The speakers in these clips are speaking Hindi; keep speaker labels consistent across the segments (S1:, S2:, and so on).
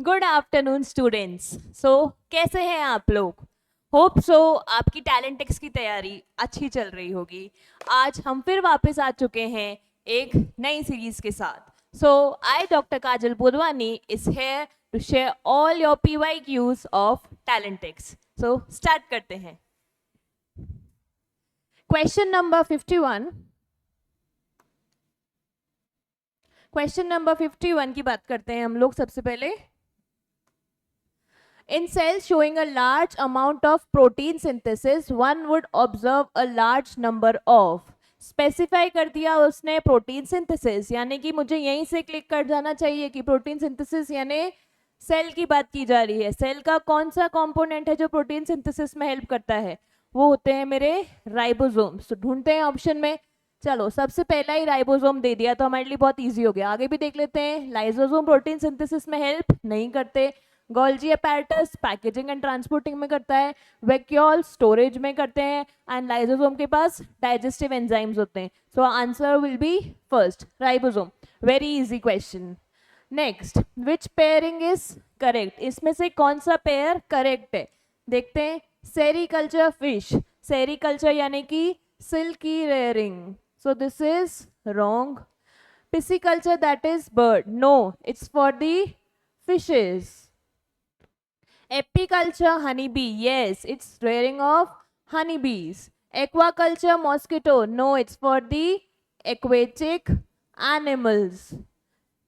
S1: Good afternoon students. सो कैसे हैं आप लोग? होप सो आपकी टैलेंट टेक्स्ट की तैयारी अच्छी चल रही होगी। आज हम फिर वापस आ चुके हैं एक नई सीरीज के साथ। So I doctor Kajal Budhwani is here to share all your PYQs of talent test. So start करते हैं। Question number 51। क्वेश्चन नंबर 51 की बात करते हैं हम लोग सबसे पहले। In cells showing a large amount of protein synthesis, one would observe a large number of. Specify कर दिया उसने प्रोटीन सिंथेसिस, यानी कि मुझे यहीं से क्लिक कर जाना चाहिए कि प्रोटीन सिंथेसिस यानी सेल की बात की जा रही है। सेल का कौन सा कंपोनेंट है जो प्रोटीन सिंथेसिस में हेल्प करता है? वो होते हैं मेरे राइबोसोम्स। तो ढूंढते हैं ऑप्शन में। चलो, सबसे पहला ही राइबोसोम दे दिया तो हमारे लिए बहुत इजी हो गया। आगे भी देख लेते हैं। लाइसोसोम प्रोटीन सिंथेसिस में हेल्प नहीं करते। Golgi apparatus packaging and transporting में करता है। वैक्यूल स्टोरेज में करते हैं। एंड लाइसोसोम के पास डाइजेस्टिव एंजाइम्स होते हैं। सो answer will B first, ribosome. Very easy question. Next, which pairing is correct? इसमें से कौन सा पेयर करेक्ट है? देखते हैं। सेरीकल्चर फिश, सेरीकल्चर यानी कि silky rearing, so this is wrong. Pisciculture, that is bird, no, it's for the fishes. Apiculture, honeybee, yes, it's rearing of honeybees. Aquaculture, mosquito, no, it's for the aquatic animals.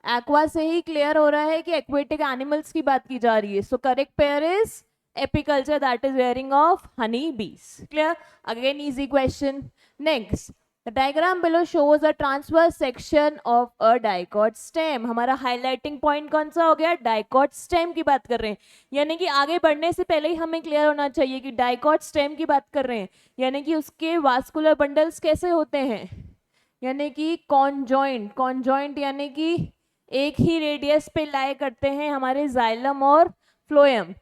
S1: Aqua से ही क्लियर हो रहा है कि aquatic animals की बात की जा रही है. So correct pair is apiculture, that is rearing of honeybees. Clear? Again easy question. Next, the diagram below shows a transverse section of a dicot stem. हमारा highlighting point कौन सा हो गया? Dicot stem की बात कर रहे हैं। यानी कि आगे बढ़ने से पहले ही हमें क्लियर होना चाहिए कि डाइकॉट स्टेम की बात कर रहे हैं, यानी कि उसके वास्कुलर बंडल्स कैसे होते हैं? यानी कि कॉन्जॉइंट, कॉन्जॉइंट यानी कि एक ही रेडियस पे लाए करते हैं हमारे जाइलम और phloem.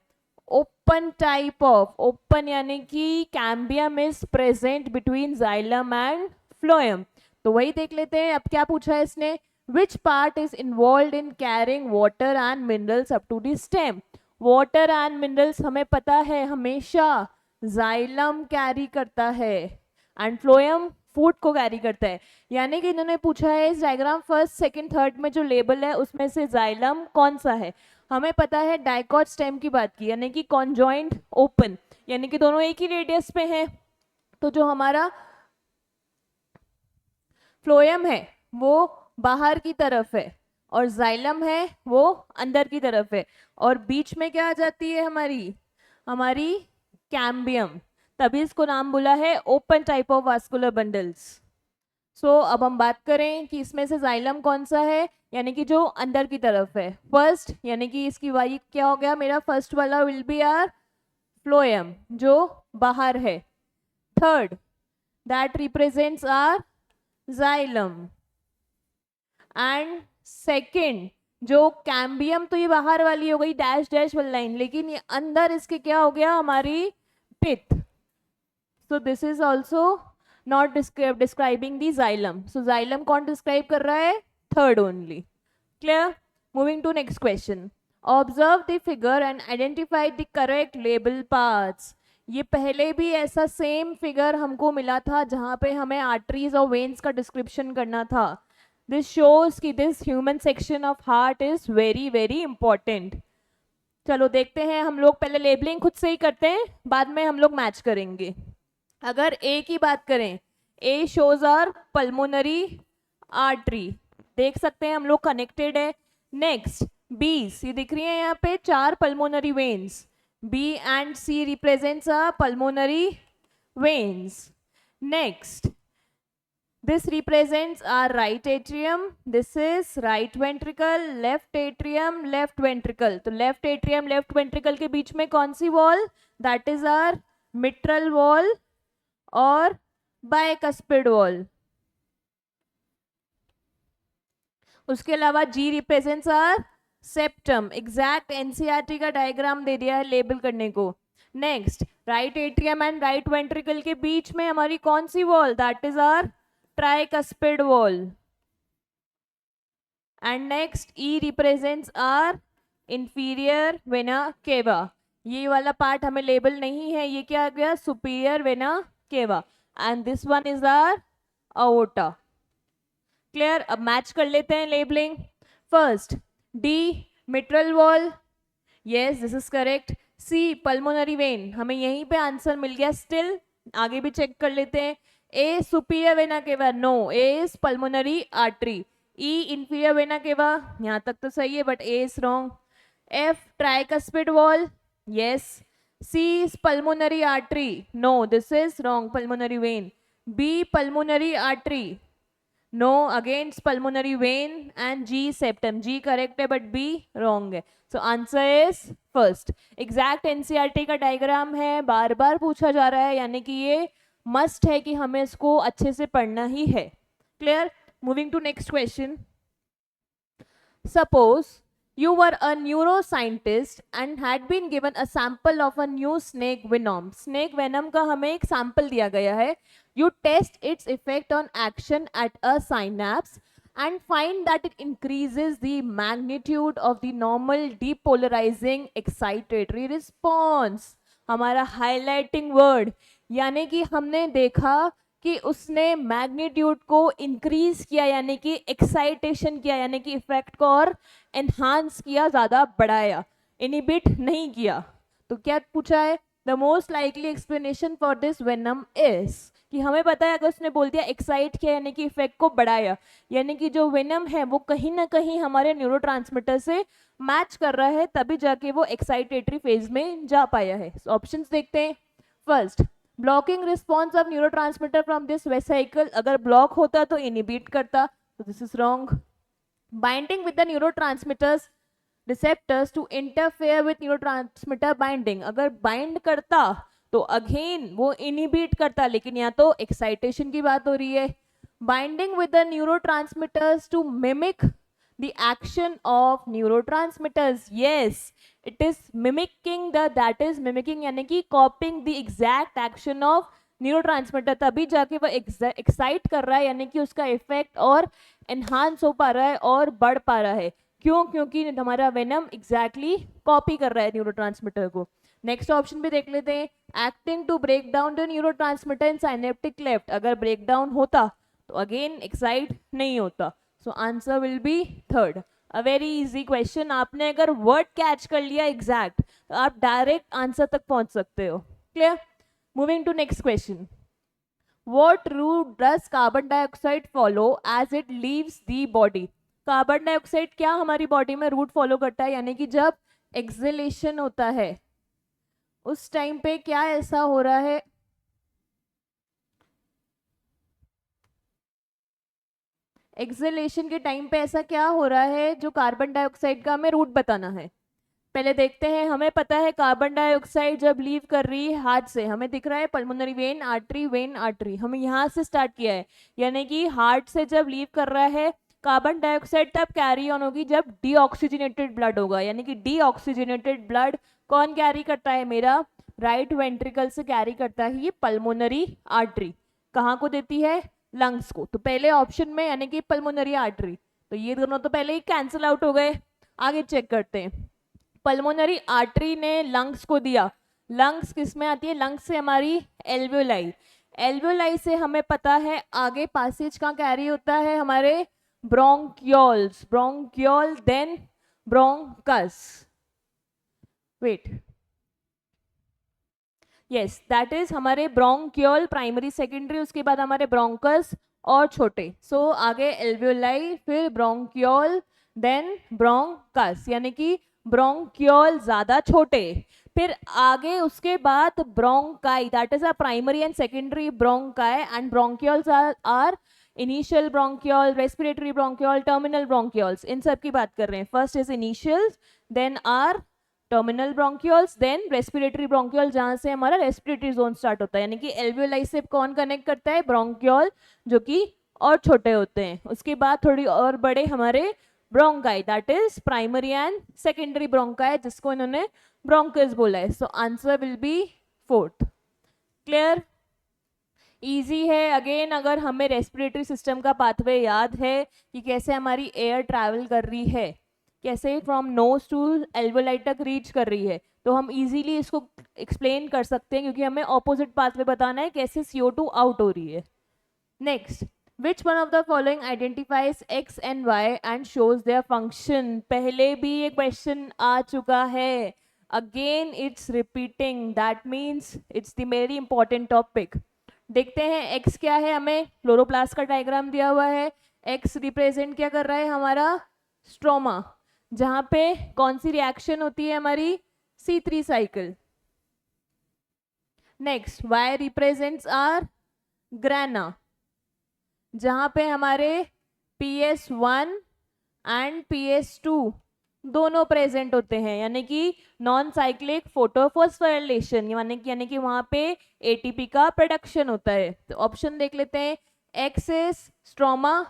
S1: Open type of, open यानी कि cambium is present between xylem and phloem. तो वही देख लेते हैं। अब क्या पूछा है इसने? Which part is involve in carrying water and minerals up to the stem? Water and minerals हमें पता है हमेशा जाइलम कैरी करता है एंड फ्लोएम फूड को कैरी करता है। यानी कि इन्होंने पूछा है इस डायग्राम फर्स्ट सेकंड थर्ड में जो लेबल है उसमें से जाइलम कौन सा है? हमें पता है डाइकॉट स्टेम की बात की, यानी कि कॉन्जॉइंट ओपन, यानी कि दोनों एक ही रेडियस पे हैं। तो जो हमारा फ्लोएम है वो बाहर की तरफ है और जाइलम है वो अंदर की तरफ है, और बीच में क्या आ जाती है हमारी हमारी कैम्बियम। तभी इसको नाम बोला है open type of vascular bundles. So अब हम बात करें कि इसमें से जाइलम कौन सा है, यानी कि जो अंदर की तरफ है। फर्स्ट यानी कि इसकी वाई क्या हो गया मेरा? फर्स्ट वाला विल बी आर फ्लोएम जो बाहर है। Third, that represents are xylem. And second जो कैम्बियम, तो ये बाहर वाली हो गई डैश डैश वाली लाइन, लेकिन ये अंदर इसके क्या हो गया? हमारी pith. So this is also not describing the xylem. So xylem कौन डिस्क्राइब कर रहा है? Third only. Clear? Moving to next question. Observe the figure and identify the correct label parts. ये पहले भी ऐसा सेम फिगर हमको मिला था जहां पे हमें आर्टरीज और वेन्स का डिस्क्रिप्शन करना था। दिस शोज कि this human section of heart is very very important. चलो देखते हैं। हम लोग पहले लेबलिंग खुद से ही करते हैं, बाद में हम लोग मैच करेंगे। अगर ए की बात करें, ए शोज आर पल्मोनरी आर्टरी, देख सकते हैं हम लोग कनेक्टेड है। नेक्स्ट, बी, सी दिख रही है यहाँ पे 4 pulmonary veins. B and C represents a pulmonary veins. Next, this represents our right atrium, this is right ventricle, left atrium, left ventricle। तो left atrium left ventricle के बीच में कौन सी wall? that is our mitral wall और bicuspid wall। उसके अलावा G represents our septum। Exact NCERT का डायग्राम दे दिया है लेबल करने को। Next, right atrium and right ventricle के बीच में हमारी कौन सी wall? That is our tricuspid wall। And next, E represents our inferior vena cava, ये वाला पार्ट हमें लेबल नहीं है, ये क्या आ गया, superior vena cava, and this one is our aorta. Clear, अब मैच कर लेते हैं labelling. First D mitral wall, yes this is correct. C pulmonary vein, हमें यहीं पे आंसर मिल गया, स्टिल आगे भी चेक कर लेते हैं। A superior vena cava, no, A is pulmonary artery. E inferior vena cava, यहाँ तक तो सही है but A is wrong. F tricuspid wall, yes. C is pulmonary artery, no, this is wrong, pulmonary vein. B pulmonary artery, no, again it's pulmonary vein. And G septum, G correct है but B wrong है, so answer is first. exact NCERT का डायग्राम है, बार बार पूछा जा रहा है, यानी कि ये मस्ट है कि हमें इसको अच्छे से पढ़ना ही है। Clear, moving to next question. Suppose you were a neuroscientist and had been given a sample of a new snake venom. Snake venom का हमें एक sample दिया गया है. You test its effect on action at a synapse and find that it increases the magnitude of the normal depolarizing excitatory response. हमारा highlighting word, यानी कि हमने देखा कि उसने मैग्नीट्यूड को इंक्रीज किया, यानी कि एक्साइटेशन किया, यानी कि इफेक्ट को और एनहांस किया, ज़्यादा बढ़ाया, इनिबिट नहीं किया। तो क्या पूछा है, the most likely explanation for this venom is, कि हमें पता है अगर उसने बोल दिया एक्साइट किया यानी कि इफेक्ट को बढ़ाया, यानी कि जो वेनम है वो कहीं ना कहीं हमारे न्यूरोट्रांसमीटर से मैच कर रहा है, तभी जाके वो एक्साइटेटरी फेज में जा पाया है। ऑप्शंस देखते हैं। First, blocking response of neurotransmitter from this vesicle, अगर ब्लॉक होता तो इनिबिट करता, तो this is wrong. Binding with the neurotransmitters receptors to interfere with neurotransmitter binding, अगर बाइंड करता तो अगेन वो इनिबिट करता, लेकिन यहाँ तो एक्साइटेशन की बात हो रही है। Binding with the neurotransmitters to mimic the action of neurotransmitters, yes, it is mimicking the, that is mimicking यानी कि copying the exact action of neurotransmitter, तभी जाके वो एक्साइट कर रहा है, यानी कि उसका इफेक्ट और एनहांस हो पा रहा है और बढ़ पा रहा है। क्यों? क्योंकि हमारा वेनम एग्जैक्टली कॉपी कर रहा है न्यूरोट्रांसमीटर को। नेक्स्ट ऑप्शन भी देख लेते हैं, acting to break down the neurotransmitter in synaptic cleft, अगर ब्रेक डाउन होता तो अगेन एक्साइट नहीं होता, so answer will be third. A very easy question, आपने अगर वर्ड कैच कर लिया एग्जैक्ट तो आप डायरेक्ट आंसर तक पहुंच सकते हो। Clear, moving to next question. What route does carbon dioxide follow as it leaves the body, carbon dioxide क्या हमारी बॉडी में रूट फॉलो करता है, यानी कि जब एक्सहेलेशन होता है उस टाइम पे क्या ऐसा हो रहा है, एक्सहेलेशन के टाइम पे ऐसा क्या हो रहा है जो कार्बन डाइऑक्साइड का हमें रूट बताना है। पहले देखते हैं, हमें पता है कार्बन डाइऑक्साइड जब लीव कर रही है हार्ट से, हमें दिख रहा है पल्मोनरी वेन आर्टरी, हमें यहाँ से स्टार्ट किया है, यानी कि हार्ट से जब लीव कर रहा है कार्बन डाइऑक्साइड तब कैरी ऑन होगी जब डीऑक्सीजनेटेड ब्लड होगा, यानी कि डीऑक्सीजनेटेड ब्लड कौन कैरी करता है, मेरा राइट वेंट्रिकल से कैरी करता है ये पल्मोनरी आर्टरी, कहाँ को देती है, लंग्स को। तो पहले ऑप्शन में यानी कि पल्मोनरी आर्टरी, तो ये दोनों तो पहले ही कैंसिल आउट हो गए। आगे चेक करते हैं, पल्मोनरी आर्टरी ने लंग्स को दिया, लंग्स किस में आती है, लंग्स से हमारी एल्वियोलाई, एल्वियोलाई से हमें पता है आगे पासेज कहाँ कैरी होता है, हमारे bronchioles, bronchiole then bronchus, wait, yes that is हमारे ब्रोंकियोल प्राइमरी सेकेंडरी, उसके बाद हमारे ब्रोंकस और छोटे, सो आगे एल्वियोलाई फिर ब्रोंकियोल देन ब्रोंकस, यानी कि ब्रोंकियोल ज्यादा छोटे, फिर आगे उसके बाद bronchi, that is a primary and secondary bronchi, and bronchioles are initial bronchiole, respiratory bronchiole, terminal bronchioles, इन सब की बात कर रहे हैं। First is initials, then are terminal bronchioles, then respiratory bronchiole, जहां से हमारा रेस्पिरेटरी जोन स्टार्ट होता है, यानी कि एल्वियोलाई से कौन कनेक्ट करता है, ब्रोंकियोल, जो कि और छोटे होते हैं, उसके बाद थोड़ी और बड़े हमारे bronchi, that is primary and secondary bronchi, जिसको इन्होंने ब्रोंकस बोला है, सो answer will be fourth. Clear, easy है। अगेन अगर हमें रेस्पिरेटरी सिस्टम का पाथवे याद है कि कैसे हमारी एयर ट्रैवल कर रही है, कैसे फ्रॉम नोज टू एल्वोलाइट तक रीच कर रही है, तो हम इजीली इसको एक्सप्लेन कर सकते हैं क्योंकि हमें ऑपोजिट पाथवे बताना है कैसे CO2 आउट हो रही है. Next, which one of the following identifies X and Y and shows their function. पहले भी ये क्वेश्चन आ चुका है, again it's repeating, that means it's the very important topic. देखते हैं एक्स क्या है, हमें क्लोरोप्लास्ट का डायग्राम दिया हुआ है. एक्स रिप्रेजेंट क्या कर रहा है, हमारा स्ट्रोमा, जहां पे कौन सी रिएक्शन होती है, हमारी C3 cycle. Next, Y represents are grana, जहां पे हमारे PS1 एंड PS2 दोनों प्रेजेंट होते हैं, यानी कि नॉन साइक्लिक फोटोफॉस्फोराइलेशन, यानी कि वहां पे ATP का प्रोडक्शन होता है. तो ऑप्शन देख लेते हैं, एक्स इज स्ट्रोमा,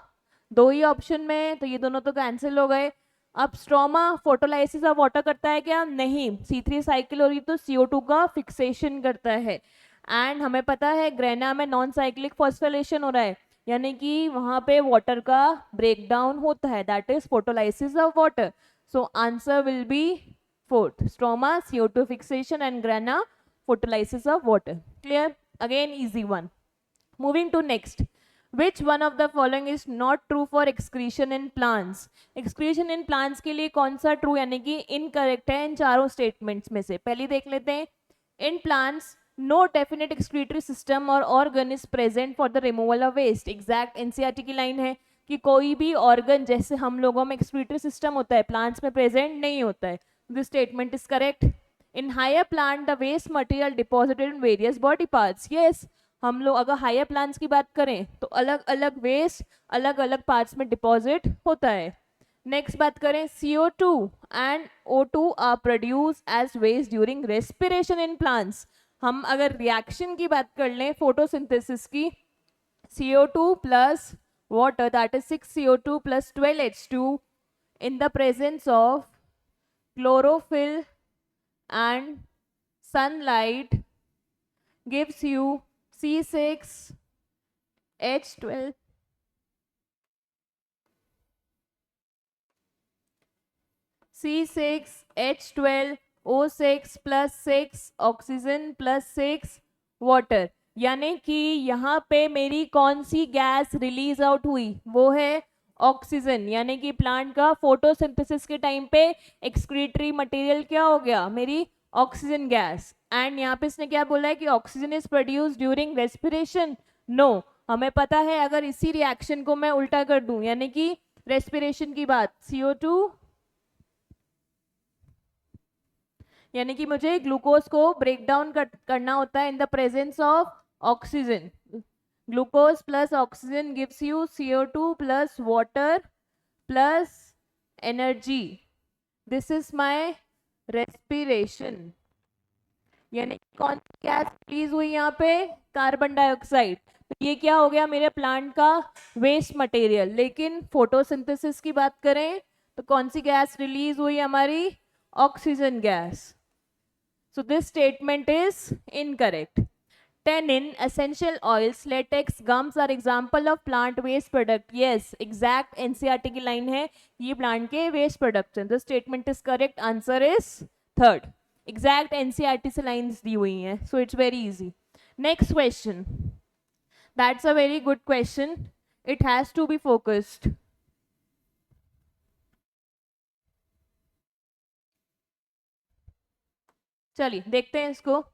S1: दो ही ऑप्शन में, तो ये दोनों तो कैंसिल हो गए. अब स्ट्रोमा फोटोलाइसिस ऑफ वाटर करता है क्या, नहीं. C3 साइकिल हो रही तो CO2 का फिक्सेशन करता है. एंड हमें पता है ग्रेना में नॉन साइक्लिक फॉस्फोरिलेशन हो रहा है, यानी कि वहां पे वाटर का ब्रेकडाउन होता है, that is photolysis of water. So answer will be fourth, stroma CO2 fixation and grana photolysis of water. Clear, again easy one. Moving to next, which one of the following is not true for excretion in plants. excretion in plants के लिए कौन सा ट्रू यानी कि इनकरेक्ट है इन चारों स्टेटमेंट्स में से. पहले देख लेते हैं, in plants no definite excretory system और organ is present for the removal of waste. Exact NCERT की लाइन है कि कोई भी ऑर्गन जैसे हम लोगों में एक्सक्रीटरी सिस्टम होता है, प्लांट्स में प्रेजेंट नहीं होता है. This statement is correct. In higher plant the waste material deposited in various body parts. Yes, हम लोग अगर हायर प्लांट्स की बात करें तो अलग अलग वेस्ट अलग अलग पार्ट्स में डिपॉजिट होता है. नेक्स्ट बात करें, CO2 and O2 are produce as waste during respiration in plants. हम अगर रिएक्शन की बात कर लें फोटोसिंथेसिस की, CO2 plus water that is 6CO2 plus 12H2 in the presence of chlorophyll and sunlight gives you C6H12 C6H12O6 plus 6 oxygen plus 6 water. यानी कि यहाँ पे मेरी कौन सी गैस रिलीज आउट हुई, वो है ऑक्सीजन. यानी कि प्लांट का फोटोसिंथेसिस के टाइम पे एक्सक्रीटरी मटेरियल क्या हो गया, मेरी ऑक्सीजन गैस. एंड यहाँ पे इसने क्या बोला है कि oxygen is produce during respiration. No, हमें पता है अगर इसी रिएक्शन को मैं उल्टा कर दूं, यानी कि रेस्पिरेशन की बात, CO2 यानी कि मुझे ग्लूकोज को ब्रेक डाउन करना होता है in the presence of oxygen. Glucose plus oxygen gives you CO2 plus water plus energy. This is my respiration. यानी कौन सी गैस रिलीज हुई यहाँ पे, कार्बन डाइऑक्साइड. तो ये क्या हो गया, मेरे प्लांट का वेस्ट मटेरियल. लेकिन फोटोसिंथेसिस की बात करें तो कौन सी गैस रिलीज हुई, हमारी oxygen gas. So this statement is incorrect. Tannin, essential oils, latex, gums are example of plant waste product. Yes, exact NCERT की line है, ये plant के waste product हैं. The statement is correct. Answer is third. Exact NCERT से lines दी हुई हैं, so it's very easy. Next question. That's a very good question. It has to be focused. चलिए देखते हैं इसको.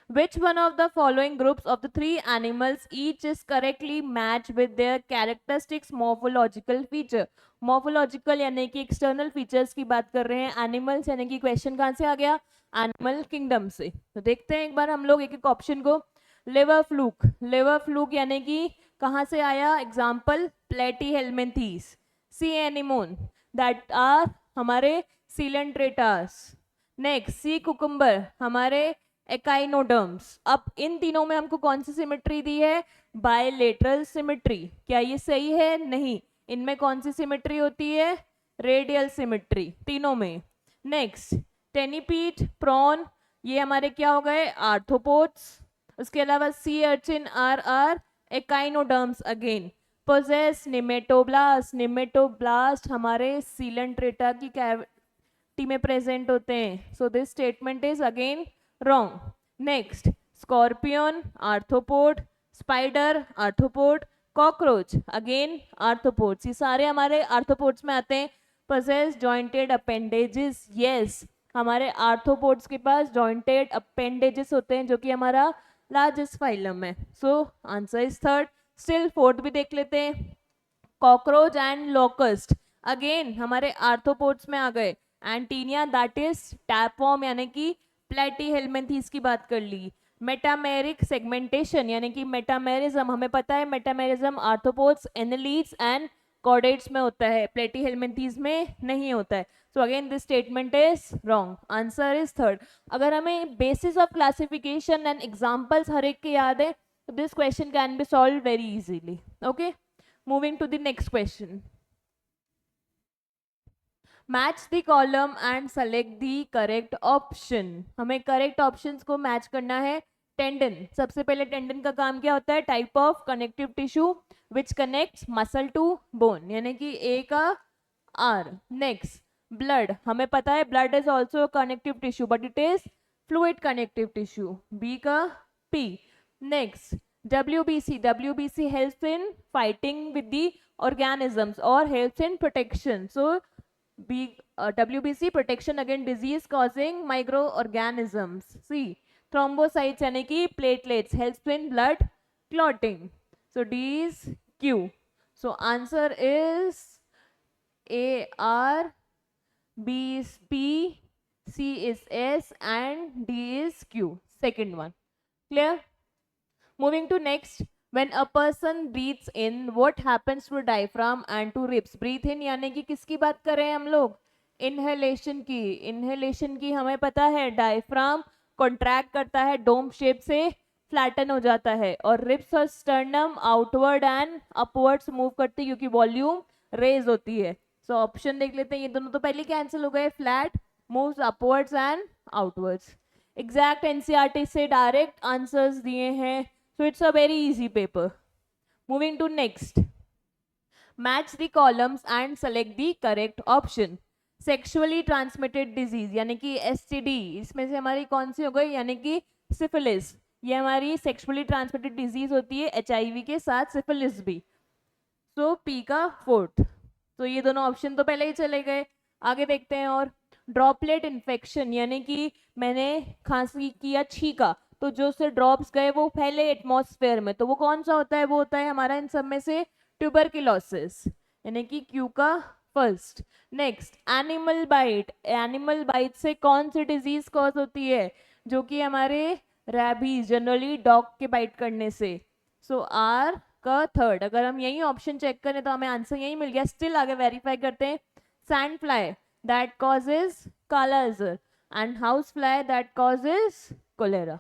S1: Which one of the following groups of the three animals each is correctly matched with their characteristics morphological feature. Morphological यानी कि external features की बात कर रहे हैं. Animals यानी कि question कहाँ से आ गया, Animal Kingdom से. तो देखते हैं एक बार हम लोग एक एक ऑप्शन को. लिवर फ्लूक, लिवर फ्लूक यानी कि कहाँ से आया, example Platyhelminthes. Sea anemone that are हमारे सीलेंट्रेटास. नेक्स्ट सी कुकुम्बर हमारे एकाइनोडर्म्स. अब इन तीनों में हमको कौन सी सिमेट्री दी है, बायलेटरल सिमेट्री. क्या ये सही है, नहीं. इनमें कौन सी सिमेट्री होती है, रेडियल सिमेट्री तीनों में. नेक्स्ट टेनिपीट, प्रॉन, ये हमारे क्या हो गए, आर्थ्रोपोड्स. उसके अलावा sea urchin are echinoderms again. Possess nematoblast, nematoblast हमारे सीलेंट्रेटा की कैविटी में प्रेजेंट होते हैं. So this statement is again wrong. Next, scorpion arthropod, spider arthropod, cockroach again arthropods. ये सारे हमारे आर्थ्रोपोड्स में आते हैं. पोजेस जॉइंटेड अपेंडेजेस, यस हमारे आर्थ्रोपोड्स के पास जॉइंटेड अपेंडेजेस होते हैं जो कि हमारा लार्जेस्ट फाइलम है. सो answer is third. Still fourth भी देख लेते हैं. कॉकरोच एंड लोकस्ट अगेन हमारे आर्थ्रोपोड्स में आ गए. एंटीनिया दैट इज टैपवॉर्म यानी कि प्लेटीहेल्मिन्थीज की बात कर ली. मेटामेरिक सेगमेंटेशन यानी कि मेटामेरिज्म, हमें पता है metamerism arthropods, annelids and chordates में होता है, प्लेटीहेल्मिन्थीज में नहीं होता है. So again this statement is wrong. Answer is third. अगर हमें basis of classification and examples हर एक के याद है तो this question can be solve very easily. Okay, moving to the next question. Match the column and select the correct option. हमें करेक्ट ऑप्शंस को मैच करना है. टेंडन, सबसे पहले टेंडन का काम क्या होता है? Type of connective tissue which connects muscle to bone, यानी कि ए का आर. नेक्स्ट, ब्लड, हमें पता है blood is also connective tissue but it is fluid connective tissue, B का P. Next, WBC, WBC helps in fighting with the organisms or helps in protection. So B, WBC protection against disease causing microorganisms. C, thrombocytes यानी कि platelets helps in blood clotting. So D is Q. So answer is A R, B is P, C is S and D is Q. Second one. Clear? Moving to next, when a person breathes in, what happens to diaphragm and to ribs? Breathe in यानी कि किसकी बात कर रहे हैं हम लोग? इनहेलेशन की. इनहेलेशन की हमें पता है डायफ्राम कॉन्ट्रैक्ट करता है, डोम शेप से फ्लैटन हो जाता है, और रिब्स और sternum outward and upwards move करती है क्योंकि वॉल्यूम रेज होती है. सो ऑप्शन देख लेते हैं. ये दोनों तो पहले कैंसिल हो गए. Flat moves upwards and outwards. Exact NCERT से डायरेक्ट आंसर्स दिए हैं. So it's a very easy paper. Moving to next. Match the columns and select the correct option. Sexually transmitted disease यानी कि STD, इसमें से हमारी कौन सी हो गई? यानी कि सिफिलिस. ये हमारी सेक्सुअली ट्रांसमिटेड डिजीज होती है, HIV के साथ सिफिलिस भी. सो P का फोर्थ. तो ये दोनों ऑप्शन तो पहले ही चले गए. आगे देखते हैं. और ड्रॉपलेट इन्फेक्शन यानी कि मैंने खांसी किया, छींका, तो जो से ड्रॉप्स गए वो पहले एटमॉस्फेयर में, तो वो कौन सा होता है? वो होता है हमारा इन सब में से ट्यूबरकुलोसिस यानी कि क्यू का first. Next, animal bite. Animal bite से कौन सी डिजीज कॉज होती है? जो कि हमारे रैबीज, जनरली डॉग के बाइट करने से. सो आर का थर्ड. अगर हम यही ऑप्शन चेक करें तो हमें आंसर यही मिल गया. स्टिल आगे वेरीफाई करते हैं. Sand fly that causes kala azar and house fly that causes cholera.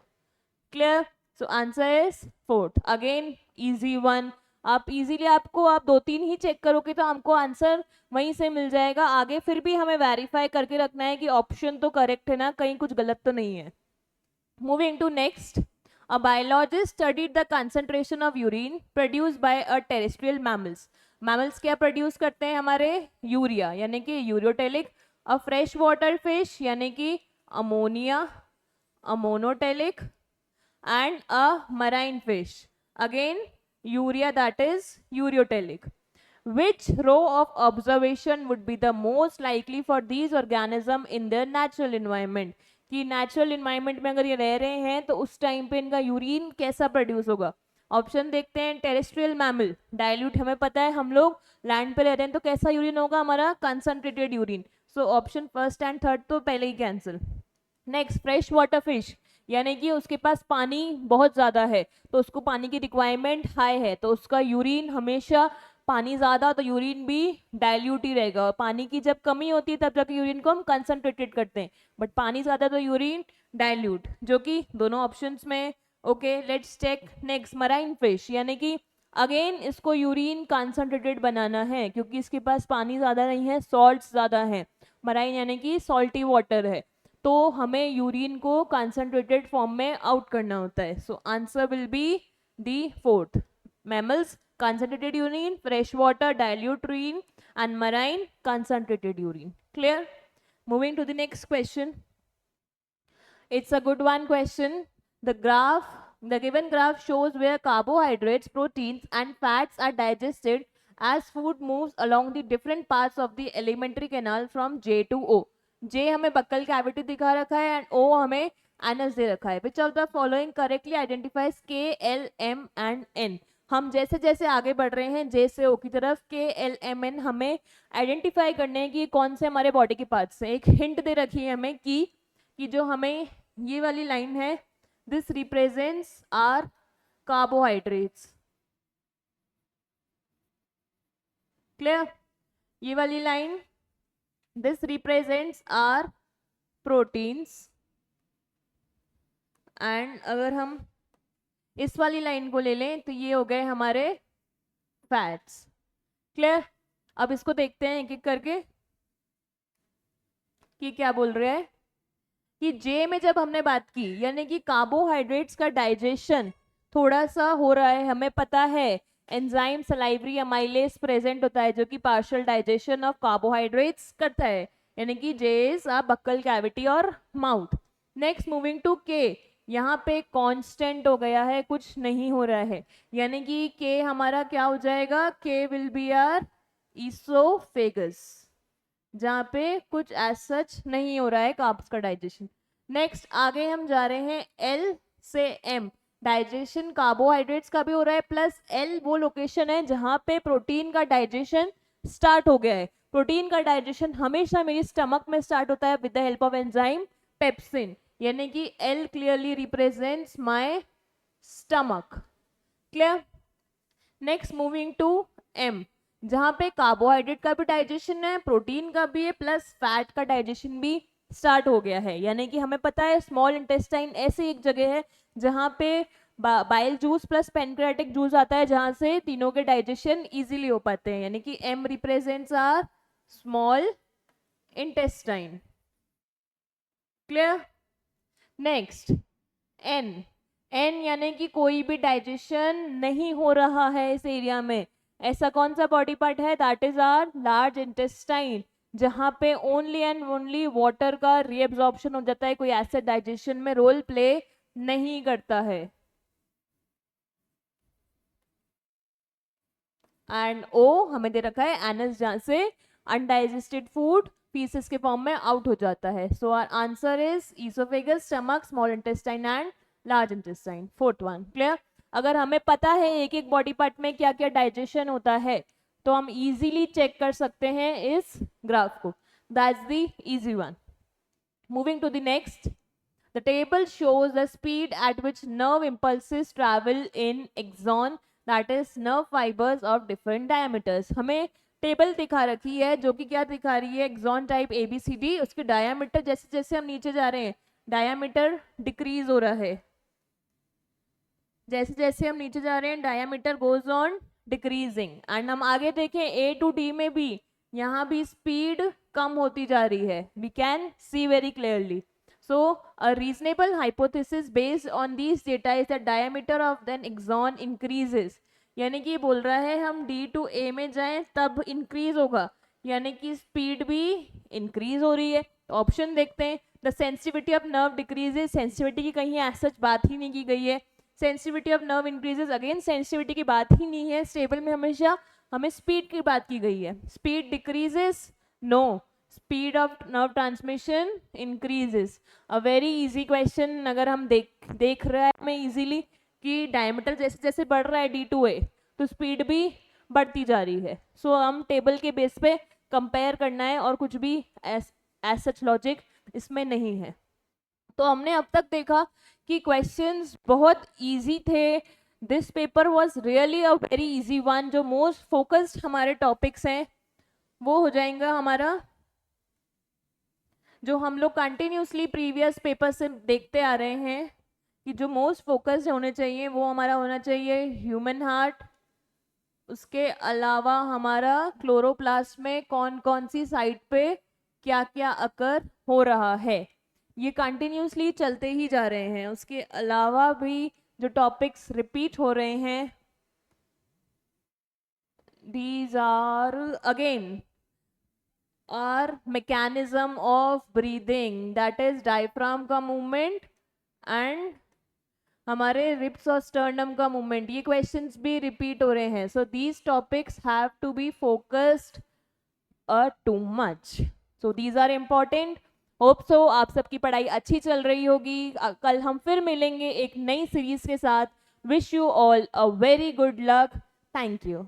S1: Clear? So answer is fourth. Again easy one. आप इजीली आपको आप 2-3 ही चेक करोगे तो हमको आंसर वहीं से मिल जाएगा. आगे फिर भी हमें वेरीफाई करके रखना है कि ऑप्शन तो करेक्ट है ना, कहीं कुछ गलत तो नहीं है. Moving to next. A biologist studied the concentration of urine produced by a terrestrial mammals. Mammals क्या प्रोड्यूस करते हैं? हमारे यूरिया यानी कि ureotelic. A fresh water fish यानी कि ammonia, ammonotelic, and a marine fish again urea that is ureotelic. Which row of observation would be the most likely for these organism in their natural environment? कि natural environment में अगर ये रह रहे हैं तो उस टाइम पे इनका यूरिन कैसा प्रोड्यूस होगा? ऑप्शन देखते हैं. टेरेस्ट्रियल मैमल डाइल्यूट, हमें पता है हम लोग लैंड पे रहते हैं तो कैसा यूरिन होगा? हमारा concentrated urine. So option first and third तो पहले ही cancel. Next, fresh water fish यानी कि उसके पास पानी बहुत ज़्यादा है तो उसको पानी की रिक्वायरमेंट हाई है, तो उसका यूरिन हमेशा पानी ज़्यादा तो यूरिन भी डाइल्यूट ही रहेगा. और पानी की जब कमी होती है तब जाके यूरिन को हम कंसंट्रेटेड करते हैं, बट पानी ज़्यादा तो यूरिन डाइल्यूट, जो कि दोनों ऑप्शंस में. Okay, let's check. Next, marine fish यानी कि अगेन इसको यूरिन कंसंट्रेटेड बनाना है क्योंकि इसके पास पानी ज़्यादा नहीं है, सॉल्ट्स ज़्यादा है. मराइन यानी कि सॉल्टी वाटर है, तो हमें यूरिन को कंसंट्रेटेड फॉर्म में आउट करना होता है. सो answer will be the fourth. Mammals concentrated urine, fresh water, dilute urine, and marine concentrated urine. Clear? Moving to the next question. It's a good one question. The given graph shows where carbohydrates, proteins, and fats are digested as food moves along the different parts of the alimentary canal from J to O. J हमें बक्कल कैविटी दिखा रखा है and O हमें एनस दे रखा है. Which of the following correctly identifies K, L, M and N? हम जैसे जैसे आगे बढ़ रहे हैं J से O की तरफ, K, L, M, N हमें आइडेंटिफाई करने हैं कि कौन से हमारे बॉडी के पार्ट्स हैं. एक हिंट दे रखी है हमें कि जो हमें ये वाली लाइन है, this represents are carbohydrates. Clear? ये वाली line, this represents are proteins. And अगर हम इस वाली लाइन को ले लें तो ये हो गए हमारे फैट्स. क्लियर? अब इसको देखते हैं एक एक करके कि क्या बोल रहे हैं. कि जे में जब हमने बात की, यानी कि कार्बोहाइड्रेट्स का डाइजेशन थोड़ा सा हो रहा है, हमें पता है एंजाइम सलाइवरी अमाइलेज प्रेजेंट होता है जो कि पार्शियल डाइजेशन ऑफ कार्बोहाइड्रेट्स करता है, यानी कि जे इज अ बक्कल कैविटी और माउथ. नेक्स्ट मूविंग टू के, यहाँ पे कांस्टेंट हो गया है, कुछ नहीं हो रहा है, यानी कि के हमारा क्या हो जाएगा, के विल बी आर ईसोफेगस, जहाँ पे कुछ एज सच नहीं हो रहा है कार्ब्स का डाइजेशन. नेक्स्ट आगे हम जा रहे हैं एल से एम. डाइजेशन कार्बोहाइड्रेट्स का भी हो रहा है, प्लस एल वो लोकेशन है जहाँ पे प्रोटीन का डाइजेशन स्टार्ट हो गया है. प्रोटीन का डाइजेशन हमेशा मेरी स्टमक में स्टार्ट होता है with the help of enzyme pepsin, यानी कि L clearly represents my stomach. Clear? Next moving to M, जहां पे कार्बोहाइड्रेट का भी डाइजेशन है, प्रोटीन का भी है, प्लस फैट का डाइजेशन भी स्टार्ट हो गया है. यानी कि हमें पता है स्मॉल इंटेस्टाइन ऐसी एक जगह है जहां पे bile juice plus pancreatic juice आता है, जहां से तीनों के डाइजेशन इजीली हो पाते हैं, यानी कि M represents are small intestine. Clear? Next N. N यानी कि कोई भी डाइजेशन नहीं हो रहा है इस एरिया में. ऐसा कौन सा बॉडी पार्ट है, that is are large intestine, जहां पे ओनली एंड ओनली वाटर का रीएब्जॉर्प्शन हो जाता है, कोई एसिड डाइजेशन में रोल प्ले नहीं करता है. एंड ओ हमें दे रखा है एनस, जहां से अनडाइजेस्टेड फूड पीसेस के फॉर्म में आउट हो जाता है. So our answer is oesophagus, stomach, small intestine and large intestine. Fourth one. Clear? अगर हमें पता है एक एक बॉडी पार्ट में क्या क्या डाइजेशन होता है तो हम इजीली चेक कर सकते हैं इस ग्राफ को. That's the easy one. Moving to the next, the table shows the speed at which nerve impulses travel in axon, that is nerve fibres of different diameters. हमें टेबल दिखा रखी है जो कि क्या दिखा रही है, एक्सॉन टाइप ABCD. उसके डायामीटर जैसे जैसे हम नीचे जा रहे हैं डायामीटर डिक्रीज हो रहा है, जैसे जैसे हम नीचे जा रहे हैं diameter goes on decreasing. And हम आगे देखें A to D में भी यहाँ भी स्पीड कम होती जा रही है, we can see very clearly. So a reasonable hypothesis based on this data is the diameter of then axon increases, यानी कि बोल रहा है हम D to A में जाएं तब इंक्रीज होगा, यानी कि स्पीड भी इंक्रीज हो रही है. तो ऑप्शन देखते हैं. The sensitivity of nerve decreases, sensitivity की कहीं ऐसा सच बात ही नहीं की गई है. Sensitivity of nerve increases, again sensitivity की बात ही नहीं है. स्टेबल में हमेशा हमें स्पीड की बात की गई है. Speed decreases, no. Speed of nerve transmission increases. A very easy question. अगर हम देख रहे हैं हमें इजीली कि डायमीटर जैसे जैसे बढ़ रहा है D to A तो स्पीड भी बढ़ती जा रही है. सो हम टेबल के बेस पे कंपेयर करना है और कुछ भी एज सच लॉजिक इसमें नहीं है. तो हमने अब तक देखा कि क्वेश्चंस बहुत इजी थे. This paper was really a very easy one. जो मोस्ट फोकस्ड हमारे टॉपिक्स हैं वो हो जाएगा हमारा, जो हम लोग कंटिन्यूसली प्रीवियस पेपर से देखते आ रहे हैं कि जो मोस्ट फोकस्ड होने चाहिए वो हमारा होना चाहिए ह्यूमन हार्ट. उसके अलावा हमारा क्लोरोप्लास्ट में कौन कौन सी साइट पे क्या क्या अकर हो रहा है, ये कंटिन्यूसली चलते ही जा रहे हैं. उसके अलावा भी जो टॉपिक्स रिपीट हो रहे हैं these are again our mechanism of breathing, that is diaphragm का movement and हमारे रिप्स और स्टर्नम का मूवमेंट. ये क्वेश्चंस भी रिपीट हो रहे हैं. So these topics have to be focused too much. So these are important. Hope so आप सबकी पढ़ाई अच्छी चल रही होगी. कल हम फिर मिलेंगे एक नई सीरीज के साथ. Wish you all a very good luck. Thank you.